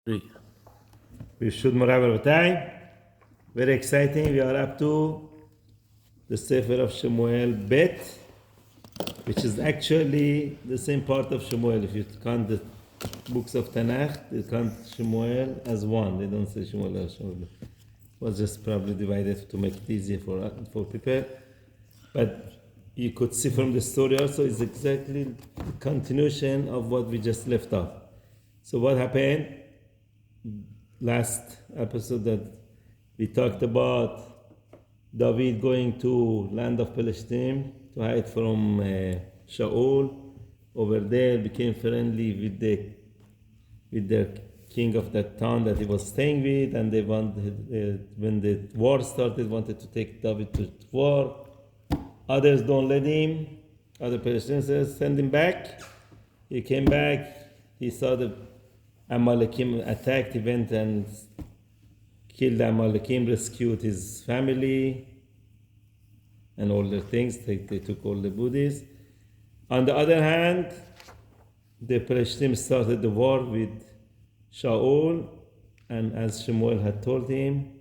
Rabbi. Very exciting. We are up to the Sefer of Shemuel Bet, which is actually the same part of Shemuel. If you count the books of Tanakh, they count Shemuel as one. They don't say Shemuel as Shemuel. It was just probably divided to make it easier for people. But you could see from the story also it's exactly the continuation of what we just left off. So what happened? Last episode that we talked about David going to land of Palestine to hide from Shaul. Over there became friendly with the king of that town that he was staying with, and they wanted, when the war started, wanted to take David to war. Others don't let him. Other Palestinians send him back. He came back. He saw the Amalekim attacked. He went and killed the Amalekim, rescued his family and all their things. They took all the booties. On the other hand, the Palestinians started the war with Shaul, and as Shemuel had told him,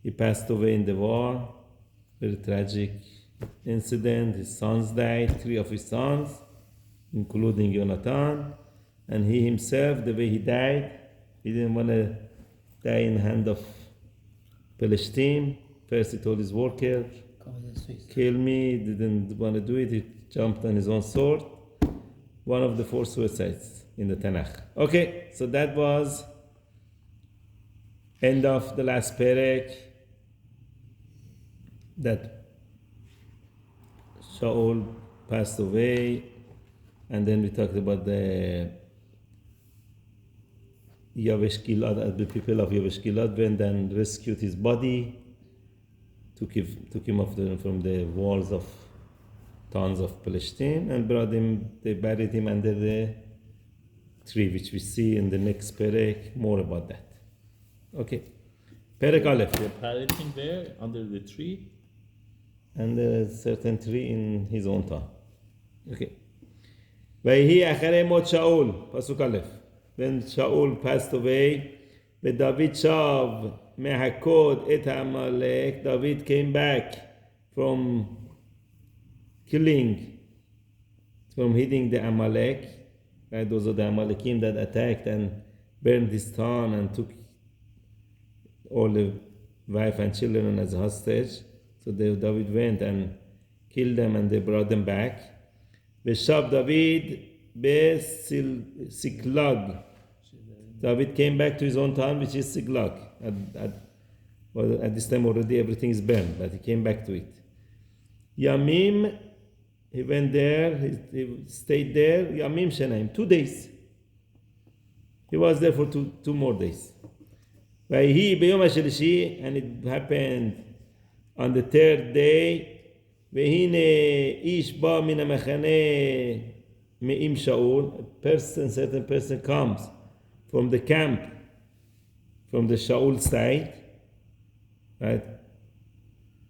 he passed away in the war. Very tragic incident. His sons died, 3 of his sons, including Jonathan. And he himself, the way he died, he didn't want to die in the hand of Palestine. First he told his worker, kill me. He didn't want to do it. He jumped on his own sword. One of the 4 suicides in the Tanakh. Okay, so that was end of the last perek, that Shaul passed away. And then we talked about the Yavesh Gilad, the people of Yavesh Gilad went and rescued his body, took him off from the walls of towns of Palestine, and brought him. They buried him under the tree, which we see in the next perek. More about that. Okay, perek Aleph. They buried him there under the tree, under a certain tree in his own town. Okay. ויהי אחרי מות שאול, פסוק א', when Shaul passed away, ודוד שב מהכות את העמלק, David came back from hitting the Amalek, right? Those are the Amalekim that attacked and burned his town and took all the wife and children as hostage. So David went and killed them, and they brought them back. V'shav David Siklag. David came back to his own town, which is Siklag. At this time already everything is burned, but he came back to it. Yamim, he went there, he stayed there. Yamim Shenaim, 2 days. He was there for two more days. Vayhi b'yom hashlishi, and it happened on the 3rd day. והנה איש בא מן המחנה מעם שאול, a certain person comes from the camp, from the Shaul side, right?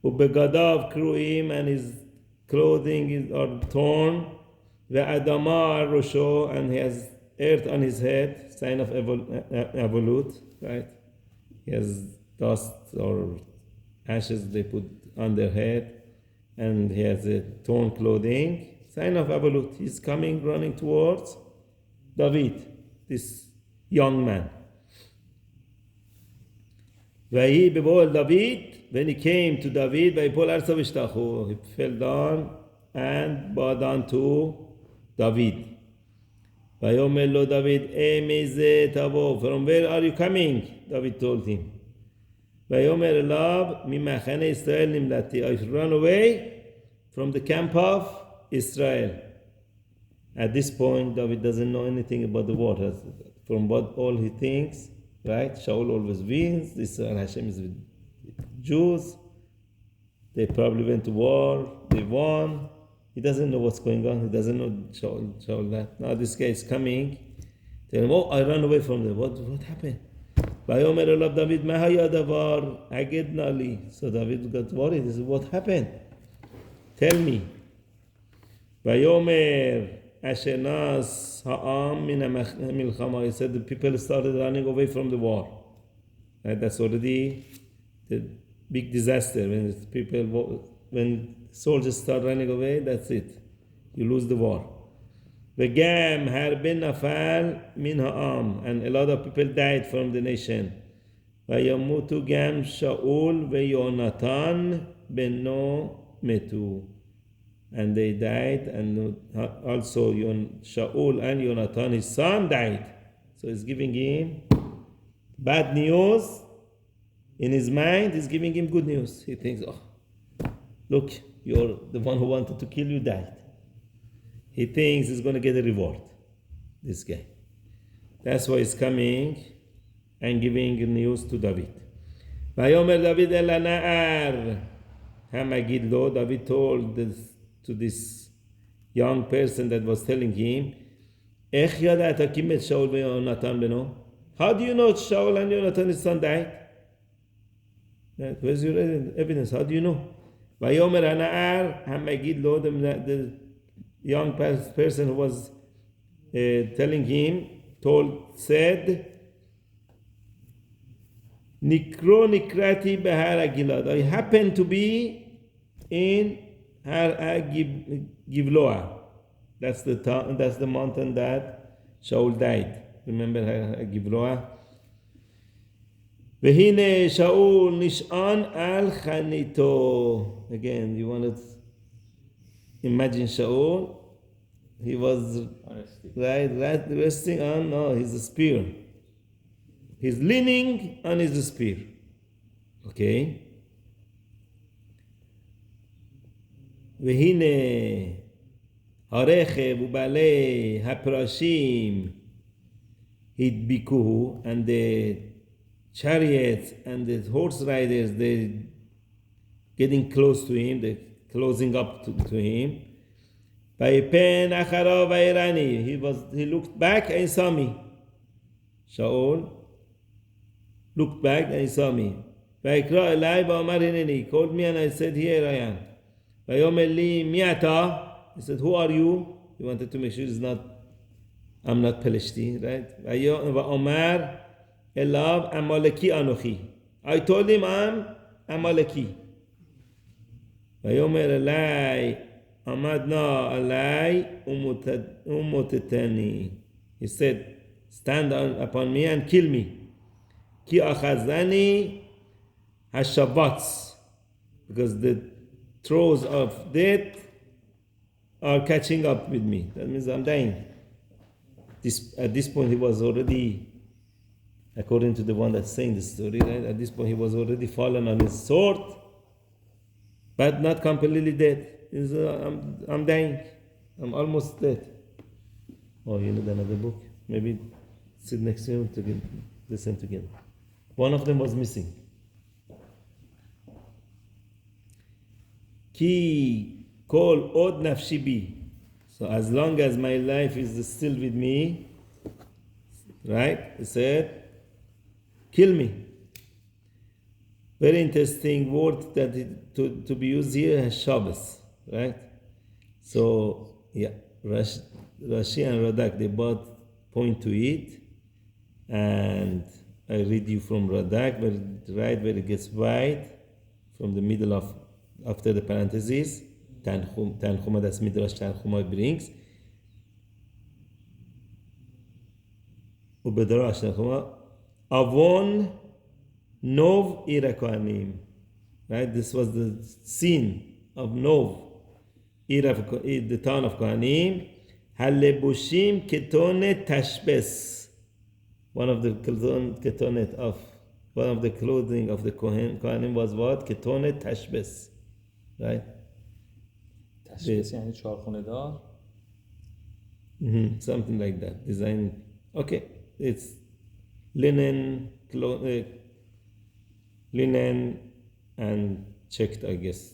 ובגדיו קרועים, and his clothing are torn, ואדמה על ראשו, and he has earth on his head, sign of evolut, right? He has dust or ashes they put on their head, and he has a torn clothing, sign of Avalut. He's coming, running towards David, this young man. Vahi bebol David, when he came to David, he fell down and bowed down to David. Vayomer lo David, from where are you coming? David told him. Vayomer elav mimachane Israel nimlati, I run away from the camp of Israel. At this point, David doesn't know anything about the war. From what all he thinks, right? Shaul always wins. Israel, Hashem is with Jews. They probably went to war. They won. He doesn't know what's going on. He doesn't know Shaul that. Now this guy is coming. Tell him, I ran away from them. What happened? ויאמר אליו דוד, מה היה הדבר? הגד נא לי. So David got worried. He said, what happened? Tell me. ויאמר asher nas ha'am min milchama. He said the people started running away from the war. Right? That's already the big disaster. When soldiers start running away, that's it. You lose the war. V'gam harbin nafal min ha'am. And a lot of people died from the nation. Vayamutu gam Shaul veYonatan beno metu. And they died, and also Shaul and Yonatan, his son, died. So he's giving him bad news. In his mind, he's giving him good news. He thinks, oh, look, you're the one who wanted to kill you, died. He thinks he's going to get a reward, this guy. That's why he's coming and giving news to David. Vayomer David el na'ar hamagid lo. David told to this young person that was telling him, Ech yada'ata kim et Shaul veYonatan beno? How do you know Shaul and Yonatan, his son, died? Where's your evidence? How do you know? Vayomer hana'ar hamagid lo. The young person who was telling him said, Nikro nikrati behar Gilad. I happened to be in Har Givloa. That's the mountain that Shaul died. Remember Har Givloa? Vehine Shaul nish'an al chanito. Again, you want to imagine Shaul? He was resting on his spear. He's leaning on his spear. Okay? והנה הרכב ובעלי הפרשים הדביקוהו, and the chariots and the horse riders, they getting close to him, they're closing up to him. ויפן אחריו ויראני. He looked back and saw me. Shaul looked back and he saw me. ויקרא אליי ואמר הנני. He called me and I said, here I am. ויאמר לי מי אתה? He said, who are you? He wanted to make sure I'm not Palestine, right? ואומר אליו עמלקי אנוכי. I told him I'm Amaleki. ויאמר אליי עמד נא עלי ומוטטני. He said, stand upon me and kill me. כי אחזני השבץ. Because the throes of death are catching up with me. That means I'm dying. At this point he was already, according to the one that's saying the story, right? At this point he was already fallen on his sword, but not completely dead. I'm dying. I'm almost dead. Oh, you need another book? Maybe sit next to him to listen together. One of them was missing. Ki kol od nafshi bi. So as long as my life is still with me, right? He said, kill me. Very interesting word that to be used here, Shabbos, right? So yeah, Rashi and Radak, they both point to it, and I read you from Radak, right where it gets wide, from the middle of, after the parentheses, Tanchuma, that's Midrash Tanchuma brings. Ubedrash Tanchuma, Avon Nov Irakoanim. Right? This was the scene of Nov, the town of Kohanim. Halebushim Ketonet Tashbes. One of the ketonet of, one of the clothing of the Kohanim was what? Ketonet Tashbes. Right? تشخیص یعنی چهارخونه دار. Something like that. Design. Okay. It's linen, linen and checked, I guess.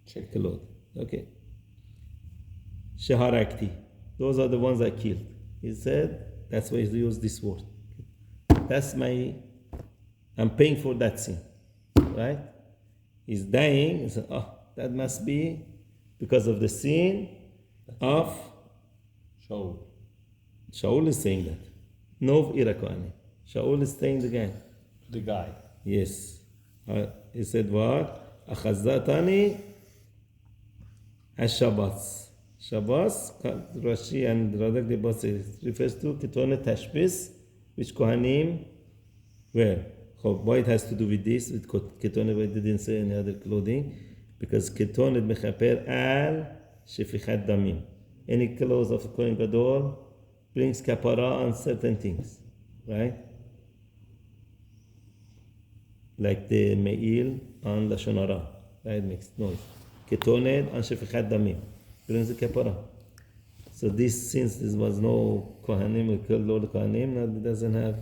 Checked cloth. Okay. Shaharakti. Those are the ones I killed. He said, that's why he used this word. That's I'm paying for that sin. Right? He's dying. He said, that must be because of the sin of Shaul is saying that. No ira kohanim. Shaul is saying the guy. The guy. Yes. He said what? Achazatani Shabbos. Shabbos, Rashi and Radak the boss refers to Ketonet Tashbis, which Kohanim wear. Why it has to do with this? With Ketonet, why didn't say any other clothing? Because Ketonet mechaper al shefichat damim. Any clothes of a Kohen Gadol brings kapara on certain things, right? Like the me'il on Lashon Hara, right? Makes noise. Ketonet on shefichat damim brings the kapara. So this, since there was no Kohanim, we call Lord Kohanim, now it doesn't have.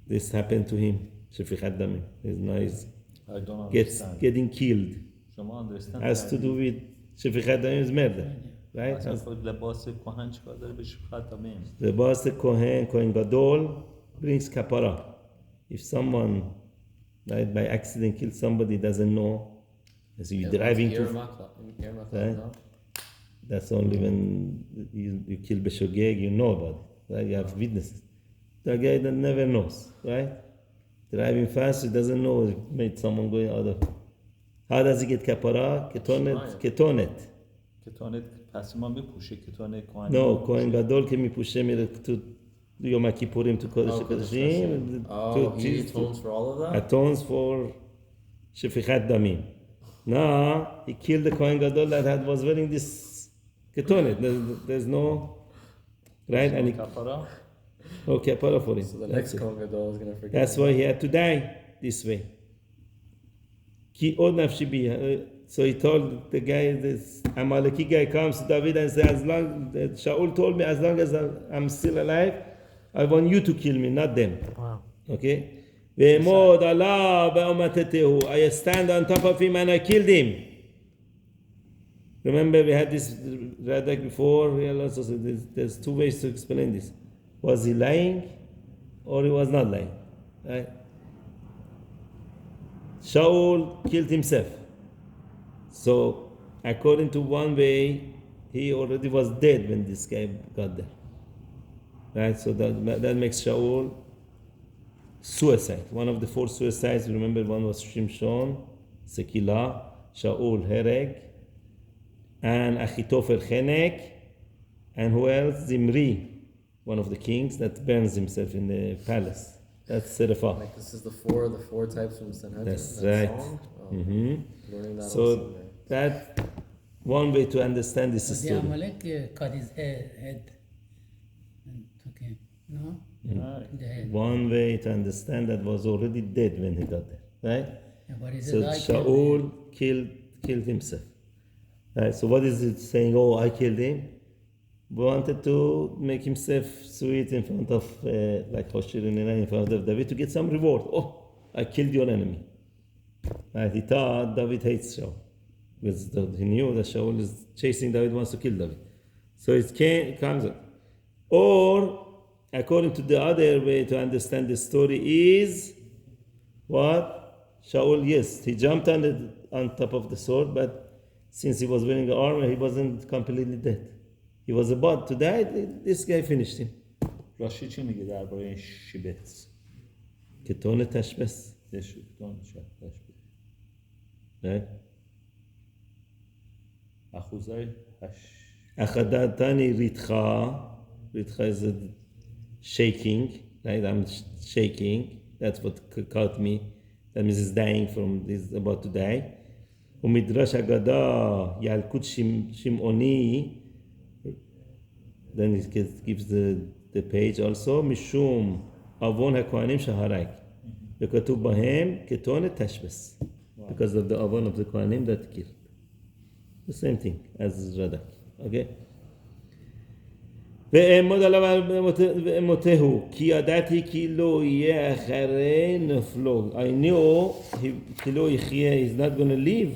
This happened to him. Shefichat damim. He's I don't gets understand. getting killed. شما understand Has to do with shefichat damim is murder, right? اصلا خود لباس کهن چیکار داره به شفقت دامیم؟ The boss Kohen Gadol brings kapara. If someone, right, by accident kills somebody, doesn't know, as you're driving to, right? That's only when you kill Beshogeg, you know about it, right? You have witnesses. The guy that never knows, right? Driving fast, he doesn't know he made someone going out of. How does he get kapara? Ketonet. کتانت پس ما میپوشه کتانت کهن No, Kohen Gadol که میپوشه میره تو یوم کیپوریم تو کادش کادشیم. He atones for all of that? Atones for شفیخت دمیم. No, he killed the Kohen Gadol that was wearing this ketonet. There's no, right? And he, کفاره no kapara for him. So the That's next it. Kohen Gadol is going to forget. That's why he had to die this way. Ki od nafshi bi. So he told the guy, this Amaleki guy comes to David and says, as long Shaul told me, as long as I'm still alive, I want you to kill me, not them. Wow. Okay? Ve'emod Allah be'omatetehu. I stand on top of him and I killed him. Remember, we had this Radak before. We also said there's two ways to explain this. Was he lying or he was not lying? Right? Shaul killed himself. So, according to one way, he already was dead when this guy got there. Right? So that makes Shaul suicide. One of the 4 suicides, remember one was Shimshon, Sekila, Shaul, Hereg, and Achitofel, Chenek, and who else? Zimri, one of the kings that burns himself in the palace. That's Serapha. Like this is the four types from Sanhedrin. That's that right. song? Oh, Mhm. learning that So also there. that one way to understand this The story. Amalek cut his head and took him. No? The head. One way to understand that was already dead when he got there, right? Yeah, but he So said, I killed Shaul killed himself. Right? So what is it saying? Oh, I killed him. Wanted to make himself sweet in front of, like Hoshir in front of David to get some reward. Oh, I killed your enemy. Right? He thought David hates Shaul. Because he knew that Shaul is chasing David, wants to kill David. So it comes up. Or, according to the other way to understand the story is, what? Shaul, yes, he jumped on top of the sword, but since he was wearing armor, he wasn't completely dead. He was about to die, this guy finished him. راشی چی میگه درباره این شیبت؟ کتون تشبس. Right? اخوزای Achadantani ritcha. Ritcha is a shaking, right? I'm shaking. That's what caught me. That means he's dying from, he's about to die. Umidrash agada yalkut shimoni. Then he gives the page also. Mishum avon hakohanim shaharak. Bekatub bahem ketone tashbes. Because of the avon of the kohanim that killed. The same thing as Radak. Okay? ואעמוד עליו ואמותהו כי ידעתי כי לא יהיה אחרי נפלו. I knew כי לא יחיה, he's not going to live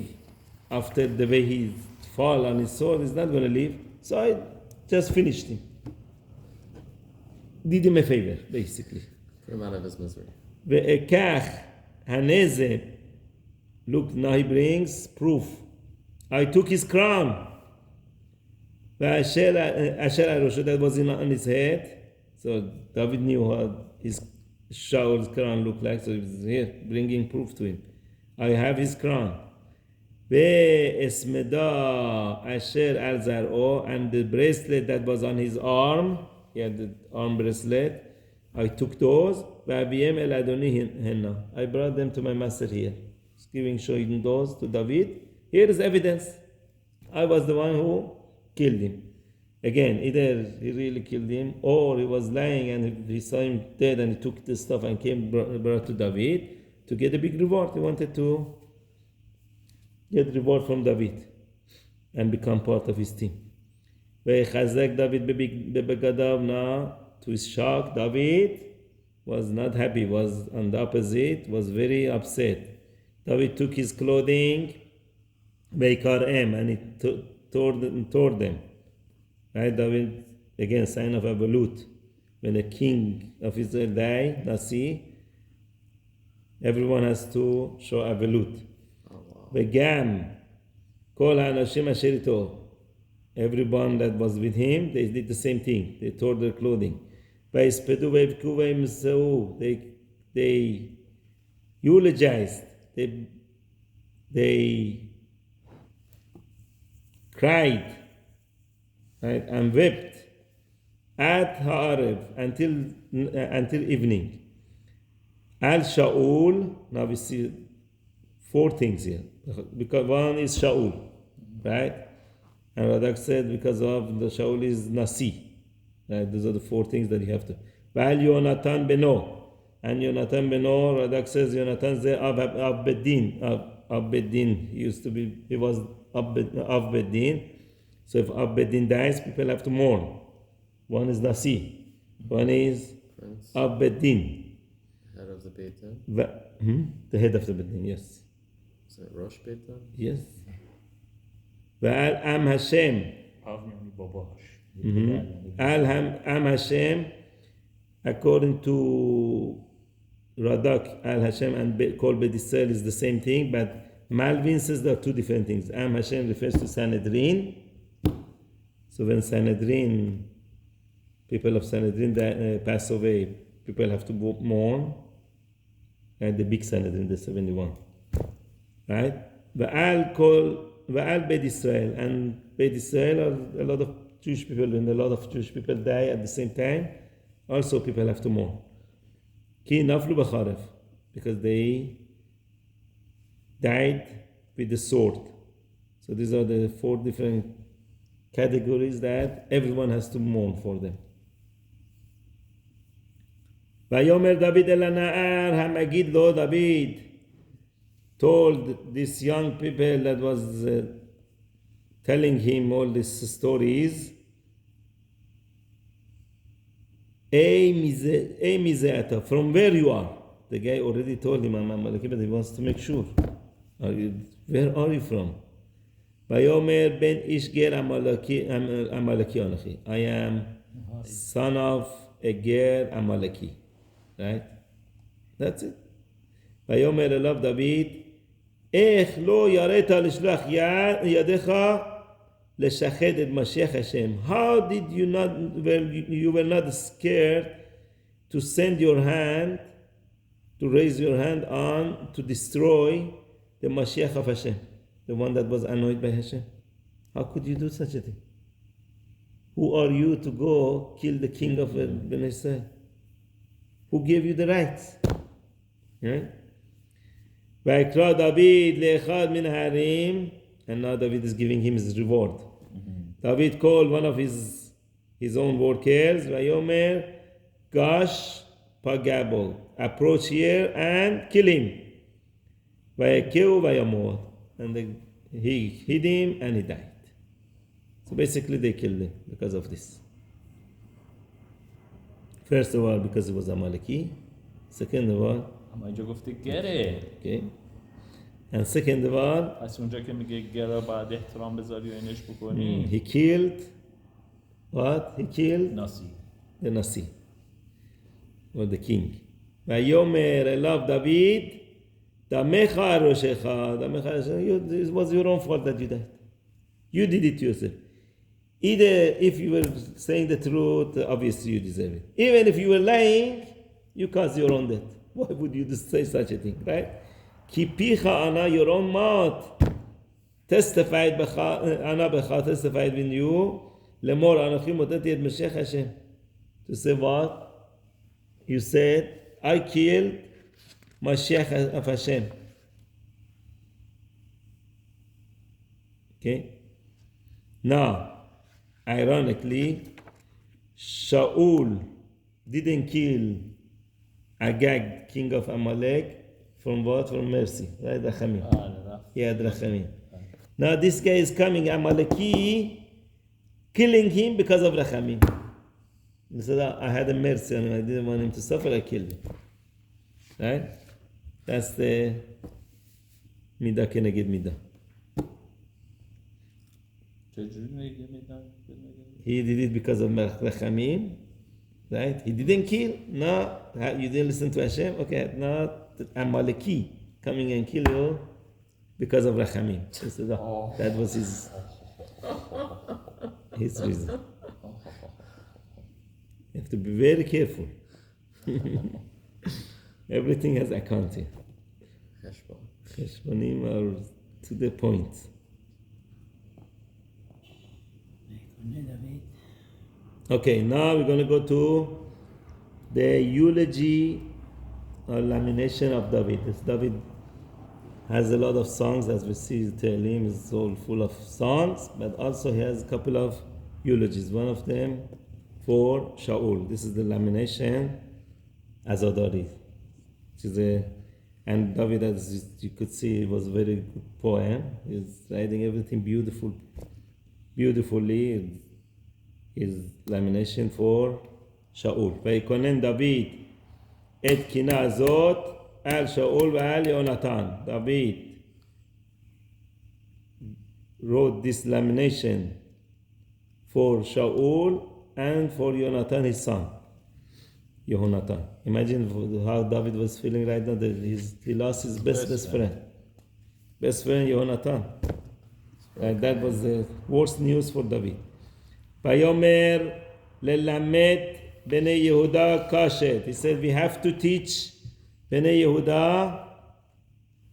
after the way he fall on his sword, he's not going to live. So I just finished him. Did him a favor, basically. Put him out of his misery. ואקח הנזב. Look, now he brings proof. I took his crown. Asher Arosho, that was on his head. So David knew how his Shaul's crown looked like. So he was here bringing proof to him. I have his crown. Ve'esmeda Asher al Zar'o, and the bracelet that was on his arm, he had the arm bracelet. I took those. Ve'aviem el Adoni henna. I brought them to my master here. Showing those to David. Here is evidence. I was the one who killed him. Again, either he really killed him, or he was lying and he saw him dead and he took the stuff and brought to David to get a big reward. He wanted to get reward from David and become part of his team. Ve'chazek David bebegadav. Now, to his shock, David was not happy, was on the opposite, was very upset. David took his clothing, Beikarem, and he tore them. Right, David, again, sign of Abalut. When a king of Israel dies, Nasi, everyone has to show Abalut. Begam, Kol HaAnashim Asher Ito. Everyone that was with him, they did the same thing. They tore their clothing. They eulogized. They cried, right, and wept at Ha'arev until evening. Al Shaul. Now we see 4 things here. Because one is Shaul, right? And Radak said because of the Shaul is Nasi. Right? Those are the 4 things that you have to. Val Yonatan Beno. And Yonatan Beno, Radak says Yonatan ze Abedin. Abedin. He was Abedin. So if Abedin dies, people have to mourn. One is Nasi. One is Abedin. Head of the Beit Din? The head of the Beit Din, yes. Is it Rosh Beit Din? Yes. Ve'al Am Hashem. Al Am Hashem, according to Radak, Al Hashem and Kol Bet Israel is the same thing, but Malvin says there are 2 different things. Am Hashem refers to Sanhedrin. So when Sanhedrin, people of Sanhedrin pass away, people have to mourn. And the big Sanhedrin, the 71. Right? Ve'al Bet Israel. And Bet Israel are a lot of Jewish people. When a lot of Jewish people die at the same time, also people have to mourn. Ki naflu b'charev. Because they died with the sword. So these are the 4 different categories that everyone has to mourn for them. Vayomer David el Na'ar Hamagid lo. David told this young people that was telling him all these stories, from where you are. The guy already told him, I'm Amaleki, but he wants to make sure. Where are you from? Vayomer ben Ishger Amaleki Anachi. I am son of a Ger Amaleki. Right? That's it. Vayomer elav David, איך לא יראת לשלוח ידך לשחד את משיח השם. How did you not, you were not scared to send your hand, to raise your hand on, to destroy the Mashiach of Hashem, the one that was anointed by Hashem? How could you do such a thing? Who are you to go kill the king of Ben Israel? Who gave you the rights? Right? Vayikra David le'echad min harim, and now David is giving him his reward. David called one of his own workers, Vayomer Gash Pagabo, approach here and kill him. Vayakeu Vayamor, and he hit him and he died. So basically they killed him because of this. First of all, because he was Amaleki. Second of all, اما اینجا گفته گره. okay. And second of all, پس اونجا که میگه گره باید احترام بذاری و اینش بکنی. he killed what? He killed ناسی. the Nasi, or the king. Vayomer elav David, Damecha Roshecha. It was your own fault that you died. You did it yourself. Either if you were saying the truth, obviously you deserve it. Even if you were lying, you cause your own death. Why would you just say such a thing, right? Ki picha ana, your own mouth testified ana becha, testified in you. Lemor anochi motati et Mashiach Hashem. To say what? You said, I killed Mashiach of Hashem. Okay? Now, ironically, Shaul didn't kill Agag, king of Amalek, from what? From mercy. Right? Rachamim. He had Rachamim. Now this guy is coming, Amaleki, killing him because of Rachamim. He said, I had a mercy on him. I didn't want him to suffer. I killed him. Right? That's the Midah keneged Midah. He did it because of Rachamim. Right? He didn't kill. No, you didn't listen to Hashem. Okay, now Amaleki coming and kill you because of Rachamim. That was his reason. You have to be very careful. Everything has accounting. Cheshbonim are to the point. Okay, now we're going to go to the eulogy or lamination of David. This David has a lot of songs, as we see. Tehillim is all full of songs, but also he has a couple of eulogies. One of them for Shaul. This is the lamination Azadari, which is and David, as you could see, was a very good poem. He's writing everything beautifully. His lamination for Shaul. ויקונן דוד את קינה הזאת על שאול ועל יונתן. David wrote this lamination for Shaul and for Yonatan, his son. Yehonatan. Imagine how David was feeling right now. That he lost his best friend. Best friend Yehonatan. And that was the worst news for David. Vayomer lelamed bnei Yehuda kashet. He said we have to teach bnei Yehuda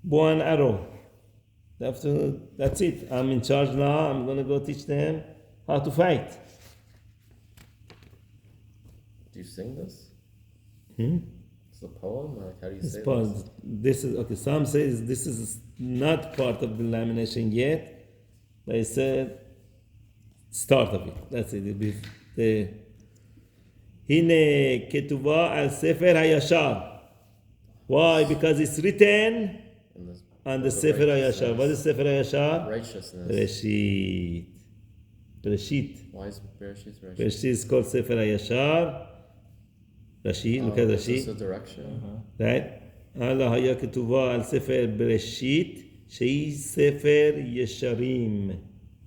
bow and arrow. That's it. I'm in charge now. I'm going to go teach them how to fight. Do you sing this? It's a poem? Like, how do you say this? This is okay. Some say this is not part of the lamination yet. They said start of it. That's it. It'll be the Hine ketuva al sefer hayashar. Why? Because it's written on the sefer hayashar. What is sefer hayashar? Righteousness. Bereshit. Why is Bereshit righteous? Bereshit is called sefer hayashar. Rashi, look at Rashi. This is a direction. Right? Allah haya ketuva al sefer Bereshit. Shei sefer yesharim.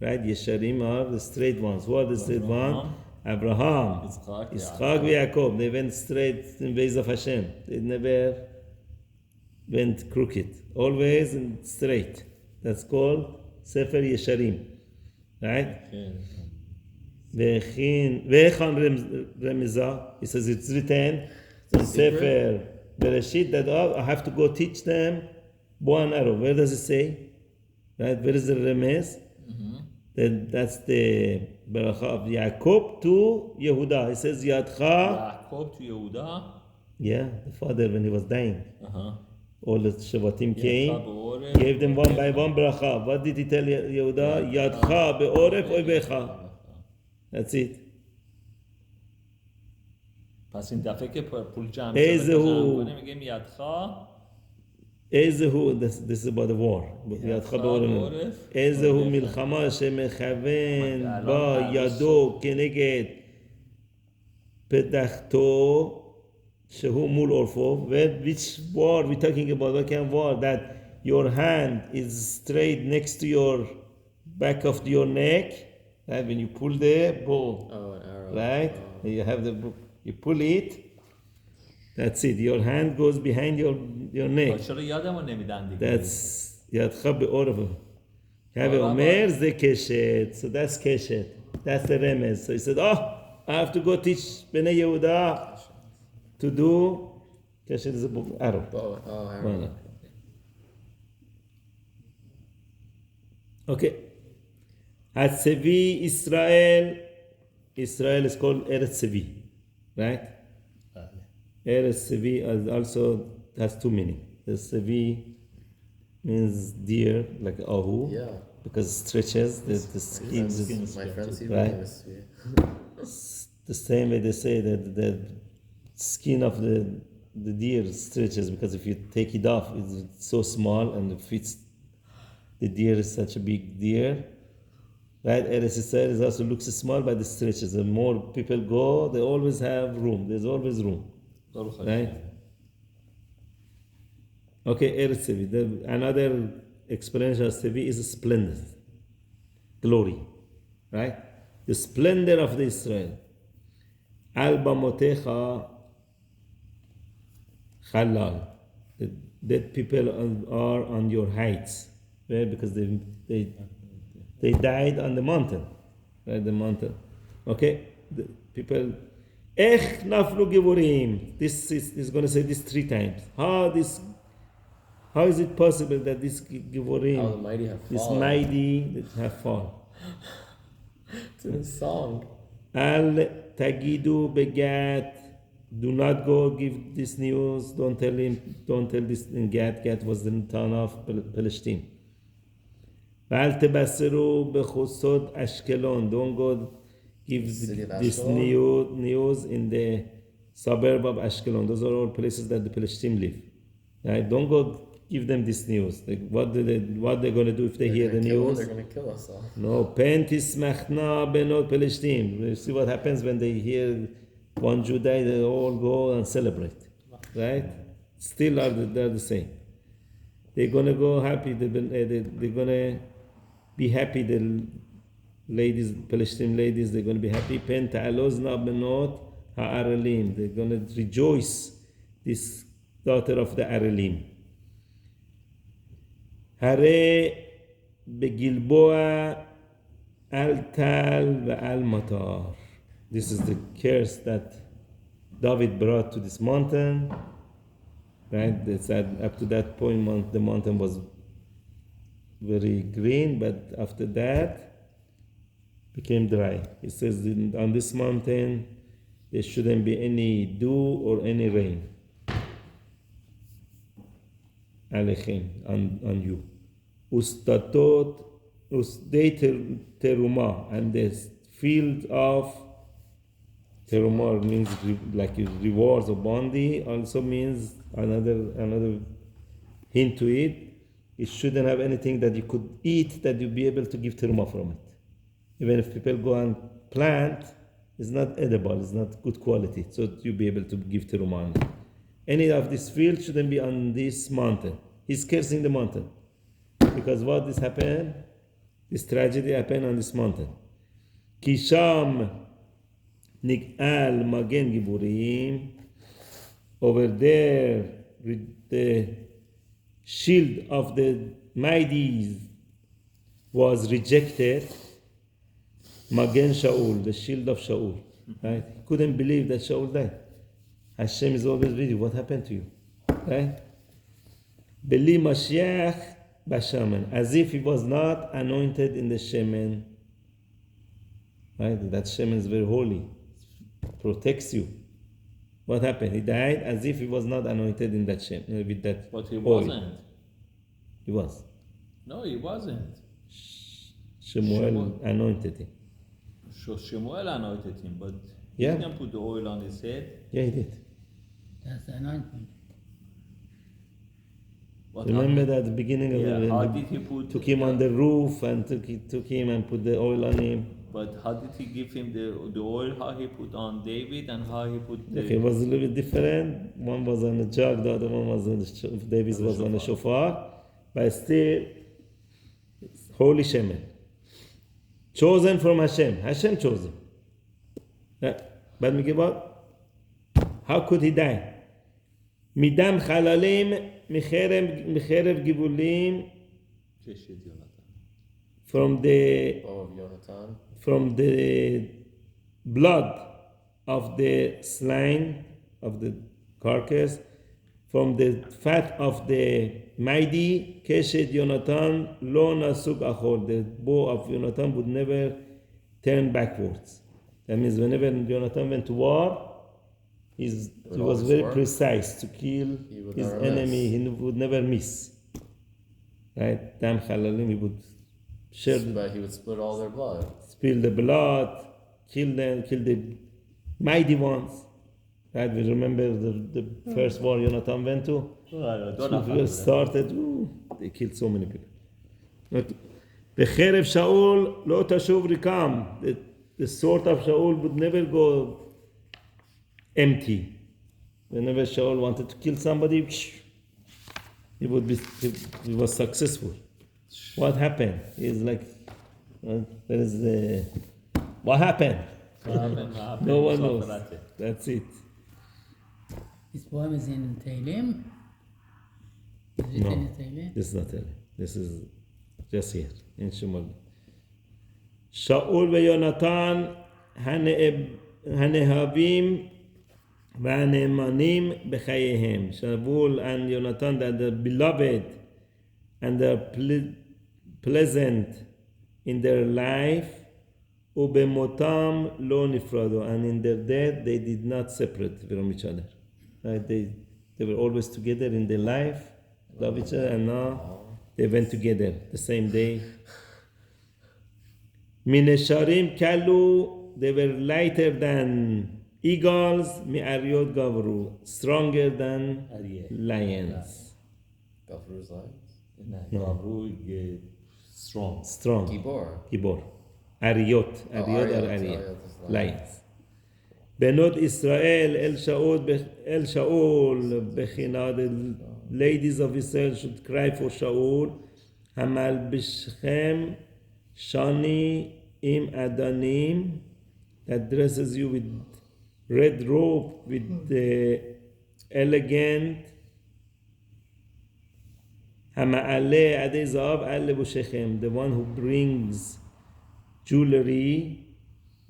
Right? Yesharim are the straight ones. Who are the straight ones? Abraham, Yitzchak, Yaakov. They went straight in ways of Hashem. They never went crooked. Always straight. That's called Sefer Yesharim. Right? Ve'echan Remizah. He says it's written in Sefer Bereshit that I have to go teach them bow and arrow. Where does it say? Right? Where is the remez? Then that's the beracha of Yaakov to Yehuda. He says Yadcha. Yaakov to Yehuda. Yeah, the father when he was dying. All the Shavatim came, gave them one by one beracha. What did he tell Yehuda? Yadcha be'oref oivecha. That's it. پس این دفعه که پول جمع کنه میگیم یدخا. Ezehu, this is about the war. Ezehu milchama shemechaven ba yado keneged pedachto shehu mul orfo. Which war we talking about? What kind of war? That your hand is straight next to your back of your neck. Right? When you pull the bow, an arrow. right? You have you pull it. That's it. Your hand goes behind your neck. That's Yadcha be'oref. Have Omer ze keshet. So that's keshet. That's the remez. So he said, I have to go teach Bnei Yehuda to do Keshet is a book, arrow. Arrow. Okay. At Sevi Israel is called Eretz Sevi, right? Eretz Sevi also has two meanings. The Sevi means deer, like ahu, because it stretches the skin. My friends see right? The same way they say that the skin of the deer stretches, because if you take it off, it's so small and it fits. The deer is such a big deer. Right, Eretz Yisrael also looks small, but it stretches. The more people go, they always have room. There's always room. Right? Okay, Eretz Sevi. Another explanation of Sevi is splendor, glory. Right? The splendor of the Israel. Al bamotecha halal. The dead people are on your heights. Right? Because they died on the mountain, right? The mountain. Okay? The people, Ech naflu givurim. This is going to say this 3 times. How is it possible that this givurim, this mighty that have fallen? It's in a song. Al tagidu begat. Do not go give this news. Don't tell this in Gat. Gat was the town of Palestine. Don't go give this news in the suburb of Ashkelon. Those are all places that the Palestinians live. Right? Don't go give them this news. Like, what they're going to do if they hear the news? They're going to kill us all. No. Pentis machna benot Palestine. You see what happens when they hear one Jew die, they all go and celebrate. Right? Still they're the same. They're going to go happy. They're going to be happy, the ladies, Palestinian ladies, they're going to be happy. Pen ta'alozna benot ha'aralim. They're going to rejoice, this daughter of the Aralim. Hare begilboa al tal ve'al matar. This is the curse that David brought to this mountain. Right? They said up to that point, the mountain was very green, but after that became dry. It says on this mountain there shouldn't be any dew or any rain. Alechem, on you. Ustatot usdei teruma, and the field of teruma means like rewards or bounty, also means another hint to it. It shouldn't have anything that you could eat that you'd be able to give teruma from it. Even if people go and plant, it's not edible, it's not good quality, so you'll be able to give teruma on it. Any of this field shouldn't be on this mountain. He's cursing the mountain. Because what this happened? This tragedy happened on this mountain. Kisham Nik'al Magen Giburim. Over there, with the shield of the mighty was rejected. Magen Shaul, the shield of Shaul. Right? Couldn't believe that Shaul died. Hashem is always with you. What happened to you? Right? Beli Mashiach Bashaman, as if he was not anointed in the Shemen. Right? That Shemen is very holy. It protects you. What happened? He died as if he was not anointed in that Shemen, with that But he oil. wasn't. He was. No, he wasn't. Shemuel anointed him. Shemuel anointed him, but Yeah. he didn't put the oil on his head. Yeah, he did. That's the anointment. What Remember that at the beginning of how the did he put? took him on the roof and took him and put the oil on him. But how did he give him the oil? How he put on David and how he put the? Okay, it was a little bit different. One was on a jug, the other one was on the David was on a shofar. But still, it's holy Shemen. Chosen from Hashem. Hashem chose him. But how could he die? Midam chalalim, micherev givulim. from the bow of Yonatan. from the blood of the slain of the carcass, from the fat of the mighty, Keshet Yonatan lo nasuk achor. The bow of Yonatan would never turn backwards. That means whenever Yonatan went to war, he was always very work. precise to kill would his never enemy. miss. He would never miss. Right? Dam Khalalim, he would share But he would split all their blood. spill the blood, kill them, kill the mighty ones. Right? We remember the first war Yonatan went to. It started, they killed so many people. בחרב שאול לא תשוב ריקם. The sword of Shaul would never go empty. Whenever Shaul wanted to kill somebody, he was successful. What happened? He's like, what happened? No one knows. That's it. This poem is in Tehillim? Is it No, in Tehillim? this is not it. This is just here in Shemuel. Shaul ויונתן הנאהבים והנאמנים בחייהם. Shaul and Yonatan, that the beloved and the pleasant in their life, ובמותם לא נפרדו, and in their death they did not separate from each other. Right? They were always together in their life, love each other, and now they went together the same day. Minesharim kalu, they were lighter than eagles. Mi'aryot gavru, stronger than lions. Gavru's lions. Strong. Strong. Gibor. Aryot. Aryot are Aryot. Lions. Benot Israel El Shaul Bechina, the ladies of Israel should cry for Shaul. Hamal Bishchem Shani im Adanim, that dresses you with red robe, with the elegant. Hama'ale Ade Zav Ale Bushechem, the one who brings jewelry,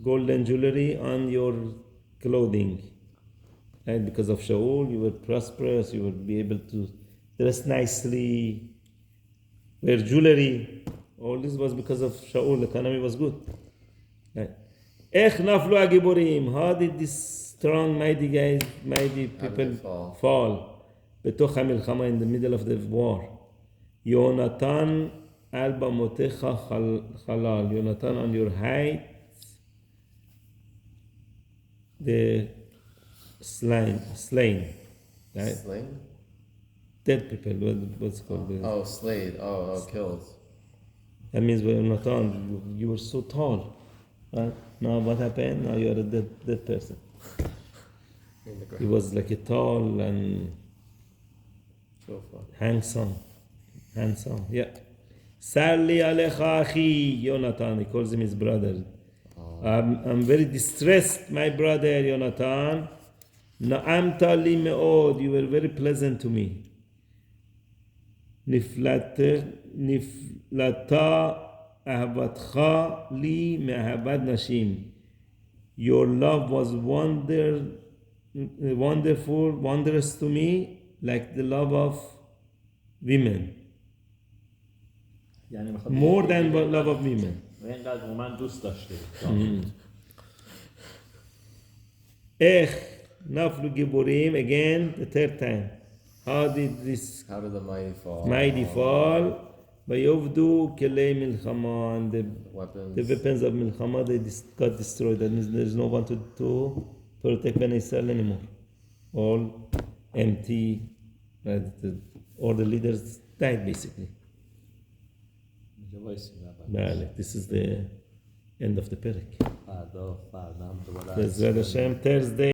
golden jewelry on your clothing. And because of Shaul, you were prosperous, you would be able to dress nicely, wear jewelry. All this was because of Shaul, the economy was good. Ech naflu agiborim, how did these strong, mighty guys, mighty people fall? Betoch hamilchama, in the middle of the war. Yonatan al bamotecha halal, Yonatan on your height, the slain. Right? Slain? Dead people, what's it called? Oh, slayed. Oh, killed. That means when Natan, you were so tall. Right? Now what happened? Now you are a dead person. He was like a tall and handsome. Yeah. Sarli alecha achi, Yonatan. He calls him his brother. I'm very distressed, my brother Yonatan. Na'amta li me'od. You were very pleasant to me. Niflata ahavatcha li me'ahavat nashim. Your love was wondrous to me, like the love of women. More than the love of women. Ech naflu giborim, again the third time. How did the mighty fall? Vayovdu kelei milchama, and the weapons of milchama, they got destroyed. That means there is no one to protect Ben Israel anymore. All empty. Right? All the leaders died basically. This is the end of the Perek. Thursday.